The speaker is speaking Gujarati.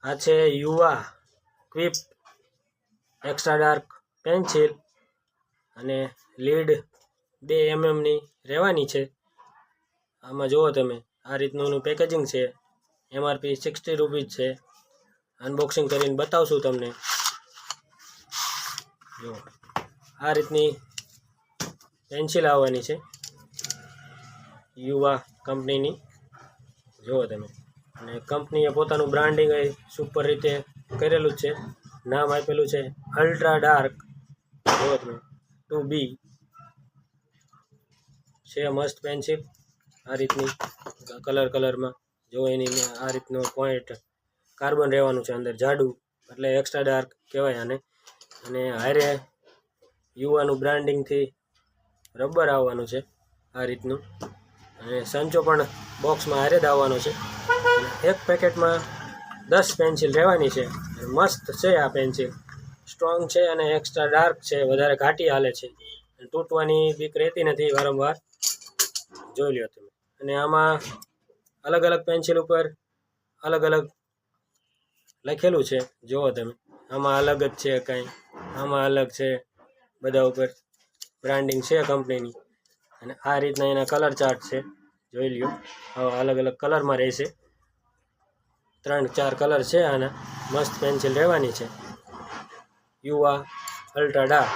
આ છે યુવા ક્વિપ એક્સ્ટ્રા ડાર્ક પેન્સિલ અને લીડ 2 mm ની રહેવાની છે. આમાં જુઓ તમે આ રીતનું પેકેજિંગ છે. MRP 60 રૂપીસ છે. અનબોક્સિંગ કરીને બતાવશું તમને. જો આ રીતની પેન્સિલ આવવાની છે યુવા કંપનીની, જુઓ તમે. અને કંપનીએ પોતાનું બ્રાન્ડિંગ સુપર રીતે કરેલું જ છે. નામ આપેલું છે અલ્ટ્રા ડાર્ક. જુઓ તમે 2B છે. મસ્ત પેન્સિલ આ રીતની કલરમાં. જો એની આ રીતનો પોઈન્ટ કાર્બન રહેવાનું છે અંદર જાડું, એટલે એક્સ્ટ્રા ડાર્ક કહેવાય આને. અને હારે યુવાનું બ્રાન્ડિંગથી રબર આવવાનું છે આ રીતનું. અને સંચો પણ બોક્સમાં હારે જ આવવાનો છે. એક પેકેટમાં 10 પેન્સિલ રહેવાની છે. મસ્ત છે આ પેન્સિલ, સ્ટ્રોંગ છે અને એક્સ્ટ્રા ડાર્ક છે. વધારે ઘાટી હાલે છે, તૂટવાની બીક રહેતી નથી વારંવાર. જોઈ લો તમે. અને આમાં અલગ અલગ પેન્સિલ ઉપર અલગ અલગ લખેલું છે. જુઓ તમે, આમાં અલગ જ છે કાંઈ, આમાં અલગ છે. બધા ઉપર બ્રાન્ડિંગ છે કંપનીની. અને આ રીતના એના કલર ચાર્ટ છે, જોઈ લ્યો. આવા અલગ અલગ કલરમાં રહેશે. 3-4 કલર છે આના. મસ્ત પેન્સિલ રહેવાની છે યુવા અલ્ટ્રા ડાર્ક.